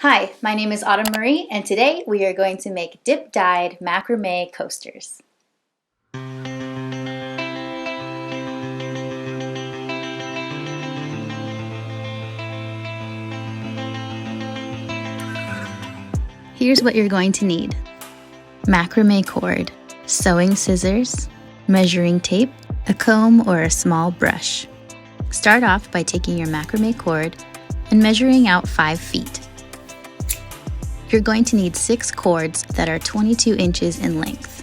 Hi, my name is Autumn Marie, and today we are going to make dip-dyed macrame coasters. Here's what you're going to need: macrame cord, sewing scissors, measuring tape, a comb or a small brush. Start off by taking your macrame cord and measuring out 5 feet. You're going to need 6 cords that are 22 inches in length.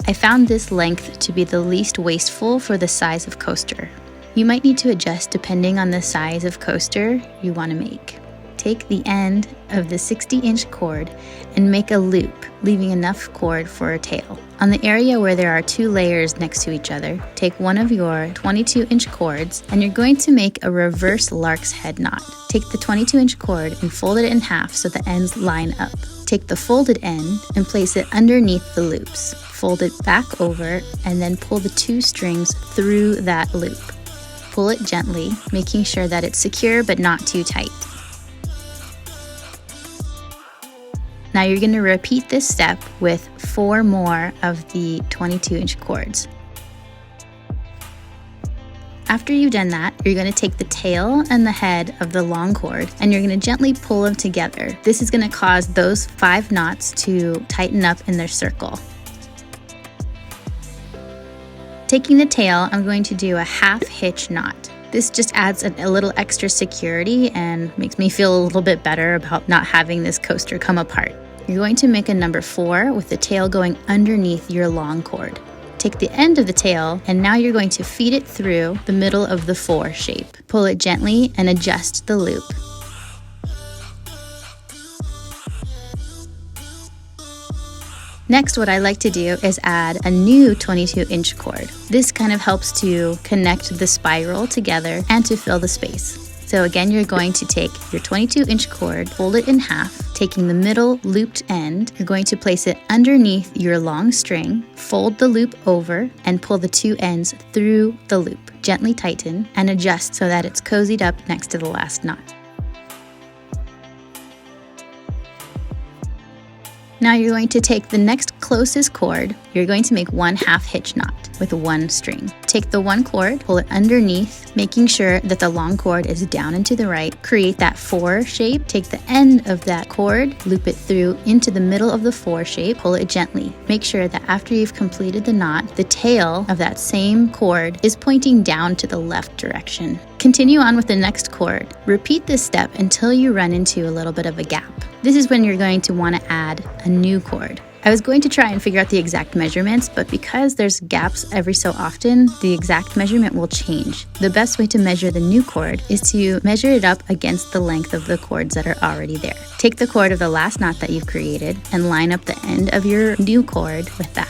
I found this length to be the least wasteful for the size of coaster. You might need to adjust depending on the size of coaster you want to make. Take the end of the 60-inch cord and make a loop, leaving enough cord for a tail. On the area where there are 2 layers next to each other, take one of your 22-inch cords and you're going to make a reverse LARKS head knot. Take the 22-inch cord and fold it in half so the ends line up. Take the folded end and place it underneath the loops. Fold it back over and then pull the 2 strings through that loop. Pull it gently, making sure that it's secure but not too tight. Now you're going to repeat this step with 4 more of the 22-inch cords. After you've done that, you're going to take the tail and the head of the long cord and you're going to gently pull them together. This is going to cause those 5 knots to tighten up in their circle. Taking the tail, I'm going to do a half-hitch knot. This just adds a little extra security and makes me feel a little bit better about not having this coaster come apart. You're going to make a number 4 with the tail going underneath your long cord. Take the end of the tail and now you're going to feed it through the middle of the 4 shape. Pull it gently and adjust the loop. Next, what I like to do is add a new 22-inch cord. This kind of helps to connect the spiral together and to fill the space. So again, you're going to take your 22-inch cord, fold it in half, taking the middle looped end, you're going to place it underneath your long string, fold the loop over, and pull the 2 ends through the loop. Gently tighten and adjust so that it's cozied up next to the last knot. Now you're going to take the next closest cord, you're going to make 1 half-hitch knot with 1 string. Take the 1 cord, pull it underneath, making sure that the long cord is down and to the right. Create that 4 shape, take the end of that cord, loop it through into the middle of the 4 shape, pull it gently. Make sure that after you've completed the knot, the tail of that same cord is pointing down to the left direction. Continue on with the next cord. Repeat this step until you run into a little bit of a gap. This is when you're going to want to add a new cord. I was going to try and figure out the exact measurements, but because there's gaps every so often, the exact measurement will change. The best way to measure the new cord is to measure it up against the length of the cords that are already there. Take the cord of the last knot that you've created and line up the end of your new cord with that.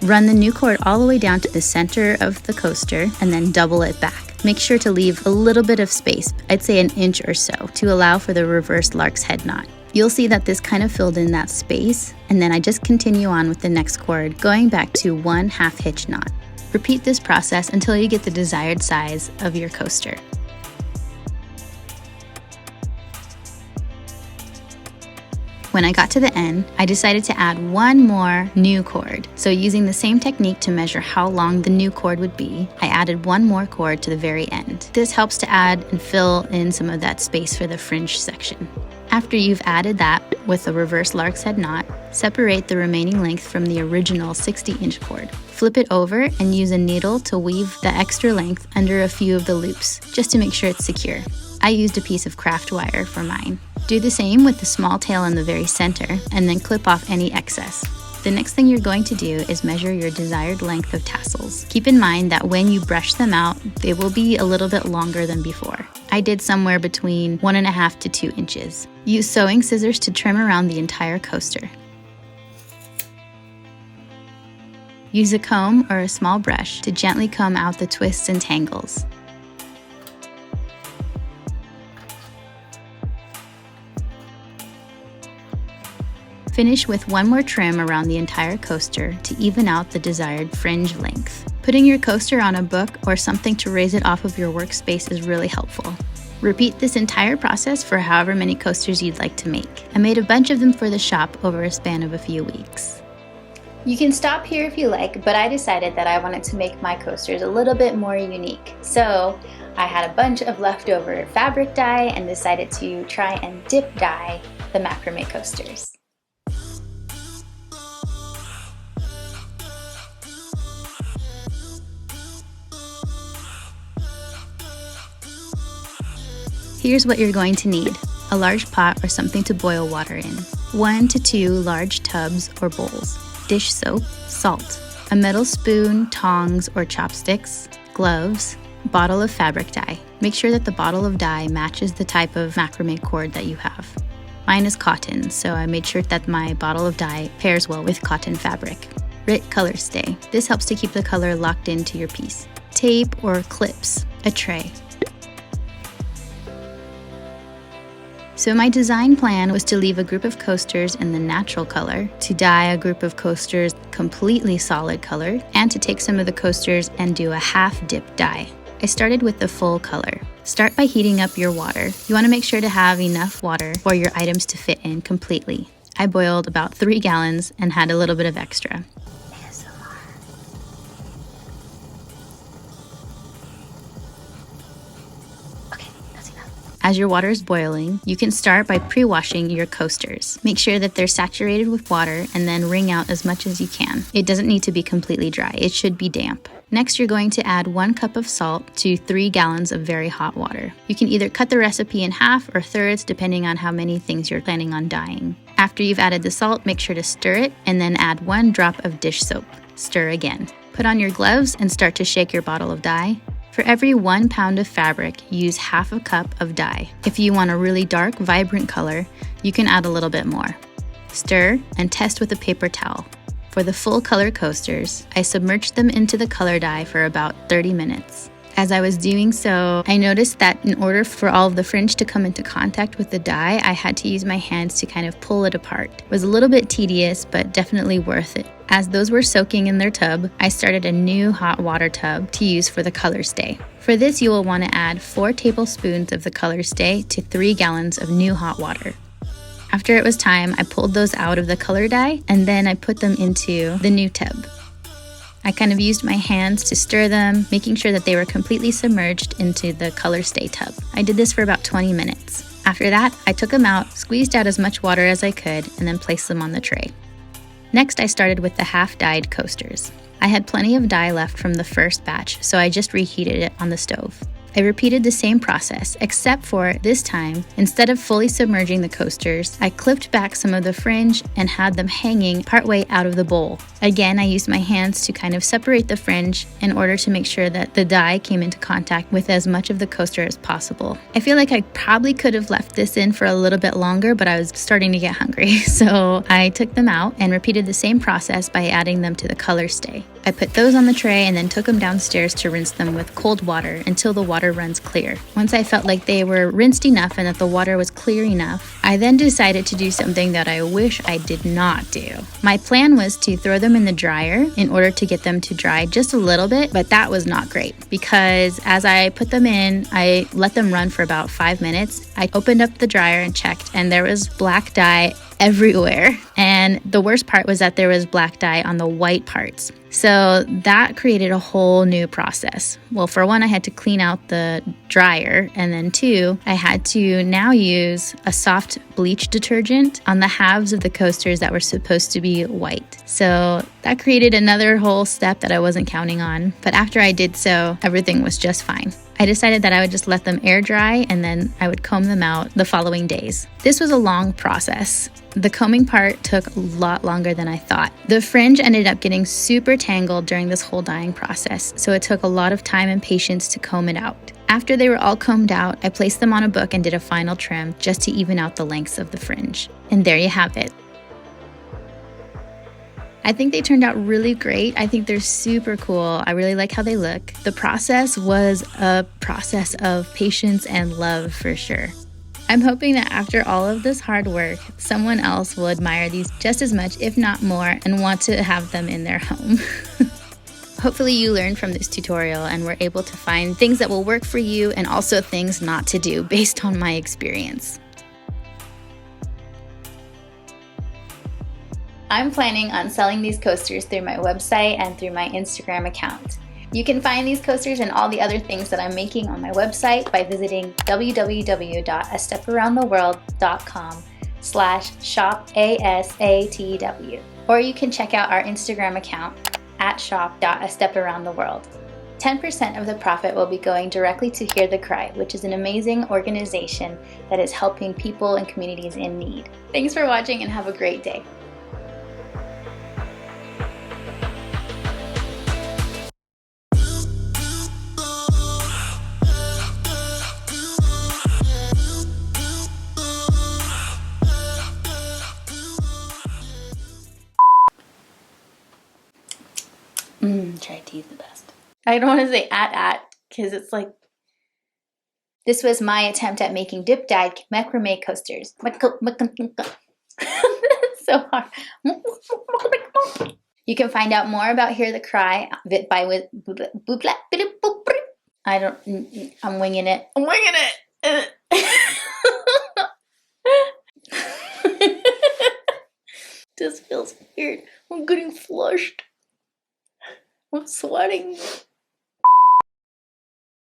Run the new cord all the way down to the center of the coaster and then double it back. Make sure to leave a little bit of space, I'd say 1 inch or so, to allow for the reverse LARKS head knot. You'll see that this kind of filled in that space, and then I just continue on with the next cord, going back to 1 half-hitch knot. Repeat this process until you get the desired size of your coaster. When I got to the end, I decided to add 1 more new cord. So using the same technique to measure how long the new cord would be, I added 1 more cord to the very end. This helps to add and fill in some of that space for the fringe section. After you've added that with a reverse LARKS head knot, separate the remaining length from the original 60-inch cord. Flip it over and use a needle to weave the extra length under a few of the loops, just to make sure it's secure. I used a piece of craft wire for mine. Do the same with the small tail in the very center, and then clip off any excess. The next thing you're going to do is measure your desired length of tassels. Keep in mind that when you brush them out, they will be a little bit longer than before. I did somewhere between 1.5 to 2 inches. Use sewing scissors to trim around the entire coaster. Use a comb or a small brush to gently comb out the twists and tangles. Finish with 1 more trim around the entire coaster to even out the desired fringe length. Putting your coaster on a book or something to raise it off of your workspace is really helpful. Repeat this entire process for however many coasters you'd like to make. I made a bunch of them for the shop over a span of a few weeks. You can stop here if you like, but I decided that I wanted to make my coasters a little bit more unique. So I had a bunch of leftover fabric dye and decided to try and dip dye the macrame coasters. Here's what you're going to need: a large pot or something to boil water in, 1 to 2 large tubs or bowls, dish soap, salt, a metal spoon, tongs or chopsticks, gloves, bottle of fabric dye. Make sure that the bottle of dye matches the type of macrame cord that you have. Mine is cotton, so I made sure that my bottle of dye pairs well with cotton fabric. RIT color stay. This helps to keep the color locked into your piece. Tape or clips, a tray. So my design plan was to leave a group of coasters in the natural color, to dye a group of coasters completely solid color, and to take some of the coasters and do a half dip dye. I started with the full color. Start by heating up your water. You want to make sure to have enough water for your items to fit in completely. I boiled about 3 gallons and had a little bit of extra. As your water is boiling, you can start by pre-washing your coasters. Make sure that they're saturated with water and then wring out as much as you can. It doesn't need to be completely dry, it should be damp. Next, you're going to add 1 cup of salt to 3 gallons of very hot water. You can either cut the recipe in half or thirds depending on how many things you're planning on dyeing. After you've added the salt, make sure to stir it and then add 1 drop of dish soap. Stir again. Put on your gloves and start to shake your bottle of dye. For every 1 pound of fabric, use half a cup of dye. If you want a really dark, vibrant color, you can add a little bit more. Stir and test with a paper towel. For the full color coasters, I submerged them into the color dye for about 30 minutes. As I was doing so, I noticed that in order for all of the fringe to come into contact with the dye, I had to use my hands to kind of pull it apart. It was a little bit tedious, but definitely worth it. As those were soaking in their tub, I started a new hot water tub to use for the color stay. For this, you will want to add 4 tablespoons of the color stay to 3 gallons of new hot water. After it was time, I pulled those out of the color dye and then I put them into the new tub. I kind of used my hands to stir them, making sure that they were completely submerged into the color stay tub. I did this for about 20 minutes. After that, I took them out, squeezed out as much water as I could, and then placed them on the tray. Next, I started with the half-dyed coasters. I had plenty of dye left from the first batch, so I just reheated it on the stove. I repeated the same process, except for this time, instead of fully submerging the coasters, I clipped back some of the fringe and had them hanging partway out of the bowl. Again, I used my hands to kind of separate the fringe in order to make sure that the dye came into contact with as much of the coaster as possible. I feel like I probably could have left this in for a little bit longer, but I was starting to get hungry, so I took them out and repeated the same process by adding them to the color stay. I put those on the tray and then took them downstairs to rinse them with cold water until the water runs clear. Once I felt like they were rinsed enough and that the water was clear enough, I then decided to do something that I wish I did not do. My plan was to throw them in the dryer in order to get them to dry just a little bit, but that was not great because as I put them in, I let them run for about 5 minutes. I opened up the dryer and checked, and there was black dye everywhere. And the worst part was that there was black dye on the white parts. So that created a whole new process. Well, for one, I had to clean out the dryer, and then 2, I had to now use a soft bleach detergent on the halves of the coasters that were supposed to be white. So that created another whole step that I wasn't counting on. But after I did so, everything was just fine. I decided that I would just let them air dry and then I would comb them out the following days. This was a long process. The combing part took a lot longer than I thought. The fringe ended up getting super tangled during this whole dyeing process, so it took a lot of time and patience to comb it out. After they were all combed out, I placed them on a book and did a final trim just to even out the lengths of the fringe. And there you have it. I think they turned out really great. I think they're super cool. I really like how they look. The process was a process of patience and love for sure. I'm hoping that after all of this hard work, someone else will admire these just as much, if not more, and want to have them in their home. Hopefully you learned from this tutorial and were able to find things that will work for you and also things not to do based on my experience. I'm planning on selling these coasters through my website and through my Instagram account. You can find these coasters and all the other things that I'm making on my website by visiting www.asteparoundtheworld.com/shop-asatw. Or you can check out our Instagram account at shop.asteparoundtheworld. 10% of the profit will be going directly to Hear the Cry, which is an amazing organization that is helping people and communities in need. Thanks for watching and have a great day. Try teeth the best. I don't want to say at because it's like, this was my attempt at making dip dyed macrame coasters. So hard. You can find out more about Hear the Cry by I'm winging it. I'm winging it. This feels weird. I'm getting flushed. I'm sweating.